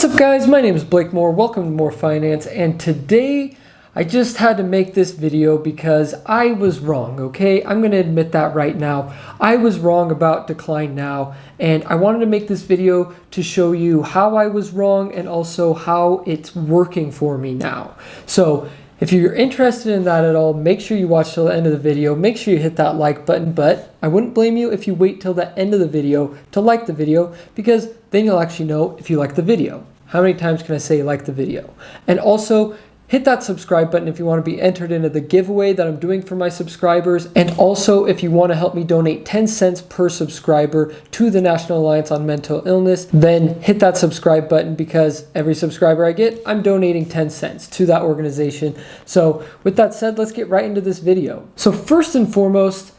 What's up guys, my name is Blake Moore, welcome to More Finance, and today I just had to make this video because I was wrong, okay? I'm going to admit that right now. I was wrong about Decline Now, and I wanted to make this video to show you how I was wrong and also how it's working for me now. So if you're interested in that at all, make sure you watch till the end of the video. Make sure you hit that like button, but I wouldn't blame you if you wait till the end of the video to like the video, because then you'll actually know if you like the video. How many times can I say like the video? And also hit that subscribe button if you want to be entered into the giveaway that I'm doing for my subscribers. And also if you want to help me donate 10 cents per subscriber to the National Alliance on Mental Illness, then hit that subscribe button, because every subscriber I get, I'm donating 10 cents to that organization. So with that said, let's get right into this video. So first and foremost,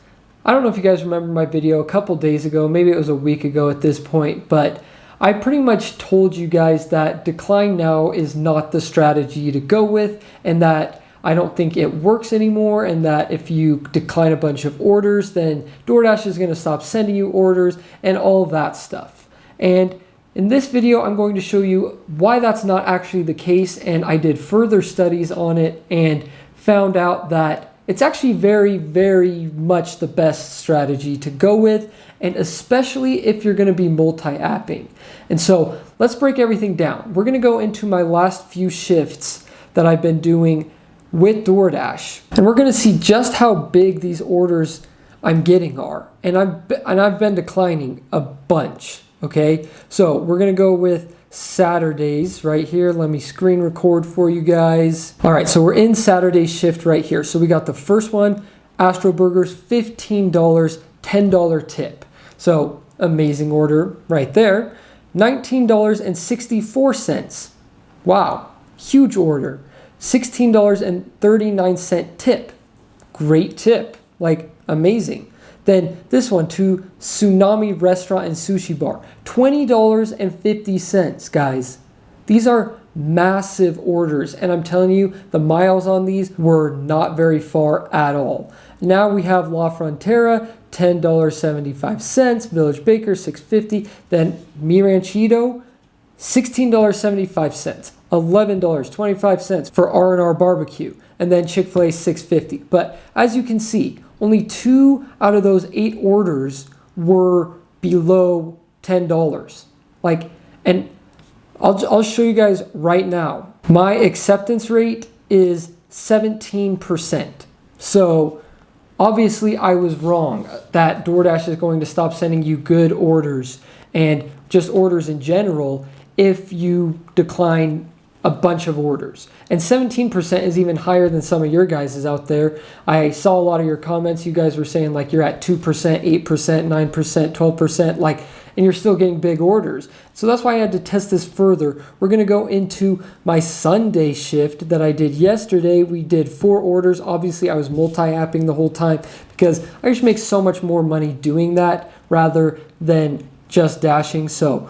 I don't know if you guys remember my video a couple days ago, maybe it was a week ago at this point, but I pretty much told you guys that Decline Now is not the strategy to go with, and that I don't think it works anymore, and that if you decline a bunch of orders, then Doordash is going to stop sending you orders and all that stuff. And in this video, I'm going to show you why that's not actually the case, and I did further studies on it and found out that it's actually very, very much the best strategy to go with, and especially if you're going to be multi-apping. And so let's break everything down. We're going to go into my last few shifts that I've been doing with Doordash, and we're going to see just how big these orders I'm getting are. And I've been declining a bunch. Okay, so we're going to go with Saturdays right here. Let me screen record for you guys. All right, so we're in Saturday's shift right here. So we got the first one, Astro Burgers, $15, $10 tip. So amazing order right there. $19.64. Wow, huge order. $16.39 tip. Great tip, like amazing. Then this one to Tsunami Restaurant and Sushi Bar, $20.50, guys. These are massive orders, and I'm telling you, the miles on these were not very far at all. Now we have La Frontera, $10.75, Village Baker, $6.50, then Mi Ranchito, $16.75, $11.25 for R&R Barbecue, and then Chick-fil-A, $6.50. But as you can see, only 2 out of those 8 orders were below $10. And I'll show you guys right now. My acceptance rate is 17%. So obviously I was wrong that DoorDash is going to stop sending you good orders and just orders in general if you decline a bunch of orders. And 17% is even higher than some of your guys' out there. I saw a lot of your comments. You guys were saying like you're at 2%, 8%, 9%, 12%, and you're still getting big orders. So that's why I had to test this further. We're gonna go into my Sunday shift that I did yesterday. We did 4 orders. Obviously I was multi-apping the whole time because I just make so much more money doing that rather than just dashing. So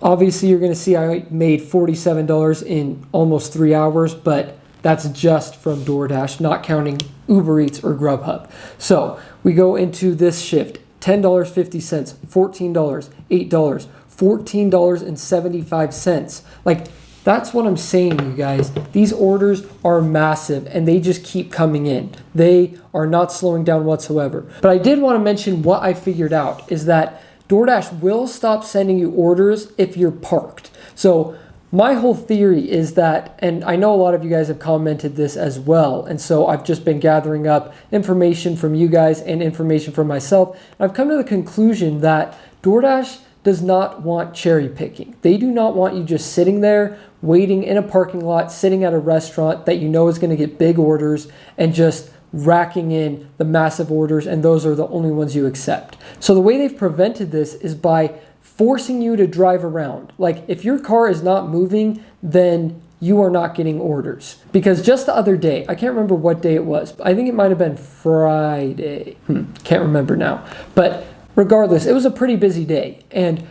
obviously you're going to see I made $47 in almost 3 hours, but that's just from DoorDash, not counting Uber Eats or Grubhub. So we go into this shift, $10.50, $14, $8, $14.75. That's what I'm saying, you guys. These orders are massive and they just keep coming in. They are not slowing down whatsoever. But I did want to mention what I figured out is that DoorDash will stop sending you orders if you're parked. So my whole theory is that, and I know a lot of you guys have commented this as well, and so I've just been gathering up information from you guys and information from myself. And I've come to the conclusion that DoorDash does not want cherry picking. They do not want you just sitting there, waiting in a parking lot, sitting at a restaurant that you know is going to get big orders and just racking in the massive orders, and those are the only ones you accept. So the way they've prevented this is by forcing you to drive around. If your car is not moving, then you are not getting orders. Because just the other day, I can't remember what day it was, I think it might have been Friday. Can't remember now. But regardless, it was a pretty busy day. And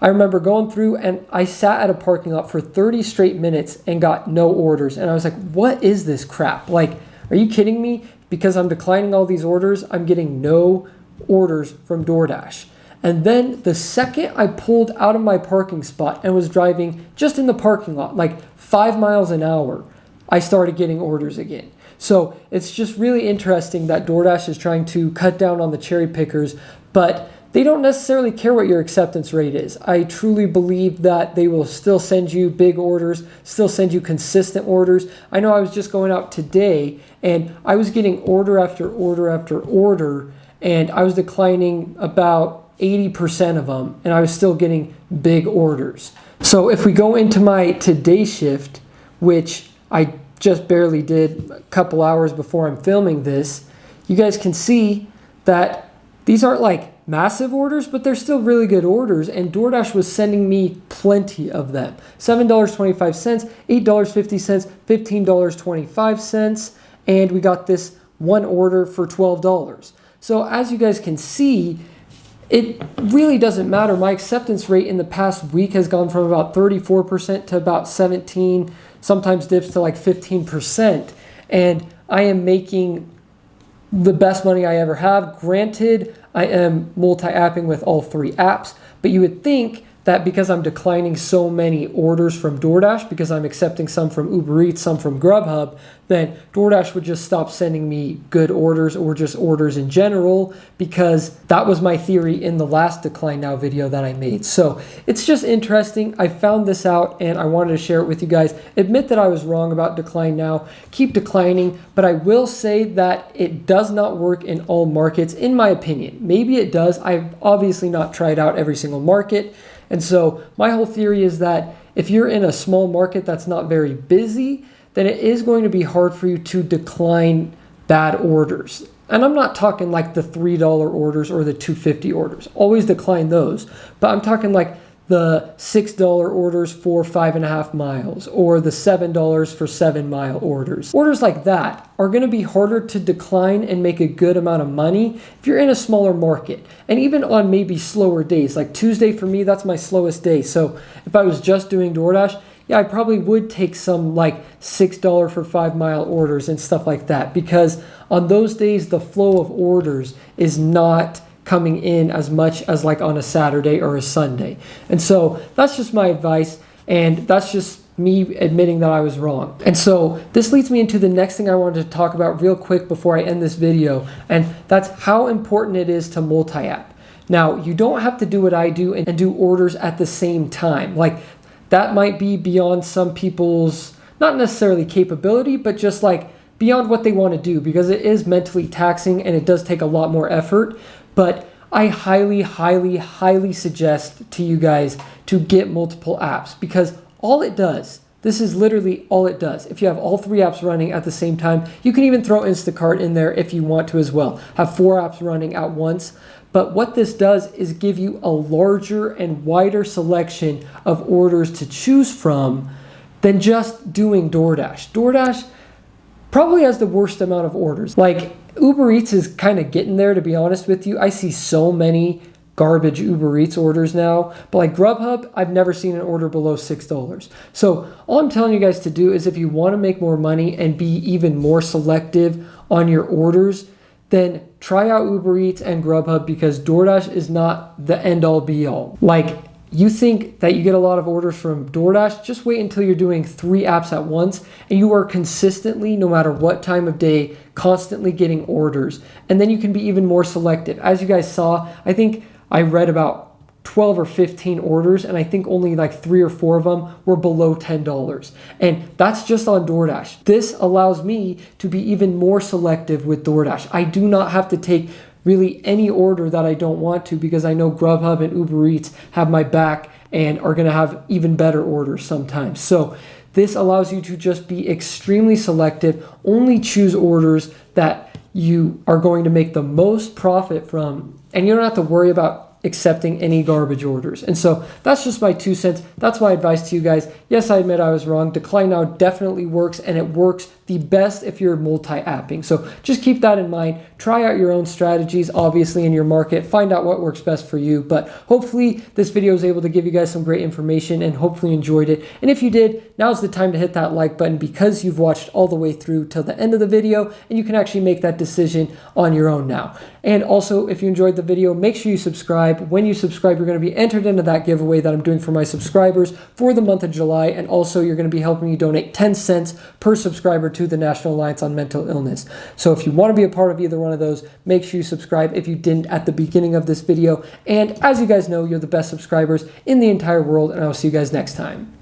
I remember going through and I sat at a parking lot for 30 straight minutes and got no orders. And I was like, what is this crap? Are you kidding me? Because I'm declining all these orders, I'm getting no orders from DoorDash. And then the second I pulled out of my parking spot and was driving just in the parking lot, like 5 miles an hour, I started getting orders again. So it's just really interesting that DoorDash is trying to cut down on the cherry pickers, but they don't necessarily care what your acceptance rate is. I truly believe that they will still send you big orders, still send you consistent orders. I know I was just going out today and I was getting order after order after order, and I was declining about 80% of them, and I was still getting big orders. So if we go into my today shift, which I just barely did a couple hours before I'm filming this, you guys can see that these aren't like massive orders, but they're still really good orders, and DoorDash was sending me plenty of them. $7.25, $8.50, $15.25, and we got this one order for $12. So as you guys can see, it really doesn't matter. My acceptance rate in the past week has gone from about 34% to about 17%, sometimes dips to like 15%. And I am making the best money I ever have. Granted, I am multi-apping with all 3 apps, but you would think that because I'm declining so many orders from DoorDash, because I'm accepting some from Uber Eats, some from Grubhub, then DoorDash would just stop sending me good orders or just orders in general, because that was my theory in the last Decline Now video that I made. So it's just interesting. I found this out and I wanted to share it with you guys. Admit that I was wrong about Decline Now. Keep declining, but I will say that it does not work in all markets, in my opinion. Maybe it does. I've obviously not tried out every single market. And so my whole theory is that if you're in a small market that's not very busy, then it is going to be hard for you to decline bad orders. And I'm not talking like the $3 orders or the $2.50 orders. Always decline those. But I'm talking like the $6 orders for 5.5 miles or the $7 for 7-mile orders. Orders like that are going to be harder to decline and make a good amount of money if you're in a smaller market. And even on maybe slower days, like Tuesday for me, that's my slowest day. So if I was just doing DoorDash, yeah, I probably would take some like $6 for 5-mile orders and stuff like that, because on those days, the flow of orders is not coming in as much as like on a Saturday or a Sunday. And so that's just my advice, and that's just me admitting that I was wrong. And so this leads me into the next thing I wanted to talk about real quick before I end this video, and that's how important it is to multi-app. Now, you don't have to do what I do and do orders at the same time. Like, that might be beyond some people's, not necessarily capability, but just like beyond what they want to do, because it is mentally taxing and it does take a lot more effort. But I highly, highly, highly suggest to you guys to get multiple apps, because all it does, this is literally all it does. If you have all 3 apps running at the same time, you can even throw Instacart in there if you want to as well. Have 4 apps running at once. But what this does is give you a larger and wider selection of orders to choose from than just doing DoorDash. DoorDash probably has the worst amount of orders. Like, Uber Eats is kind of getting there, to be honest with you. I see so many garbage Uber Eats orders now, but like Grubhub, I've never seen an order below $6. So all I'm telling you guys to do is, if you want to make more money and be even more selective on your orders, then try out Uber Eats and Grubhub, because DoorDash is not the end-all be-all. Like, you think that you get a lot of orders from DoorDash, just wait until you're doing 3 apps at once and you are consistently, no matter what time of day, constantly getting orders. And then you can be even more selective. As you guys saw, I think I read about 12 or 15 orders, and I think only like 3 or 4 of them were below $10. And that's just on DoorDash. This allows me to be even more selective with DoorDash. I do not have to take really any order that I don't want to, because I know Grubhub and Uber Eats have my back and are going to have even better orders sometimes. So this allows you to just be extremely selective, only choose orders that you are going to make the most profit from, and you don't have to worry about accepting any garbage orders. And so that's just my 2 cents. That's my advice to you guys. Yes, I admit I was wrong. Decline Now definitely works, and it works the best if you're multi-apping. So just keep that in mind. Try out your own strategies, obviously, in your market. Find out what works best for you. But hopefully this video was able to give you guys some great information and hopefully enjoyed it. And if you did, now's the time to hit that like button because you've watched all the way through till the end of the video and you can actually make that decision on your own now. And also, if you enjoyed the video, make sure you subscribe. When you subscribe, you're going to be entered into that giveaway that I'm doing for my subscribers for the month of July. And also, you're going to be helping me donate 10 cents per subscriber to the National Alliance on Mental Illness. So if you want to be a part of either one of those, make sure you subscribe if you didn't at the beginning of this video. And as you guys know, you're the best subscribers in the entire world, and I'll see you guys next time.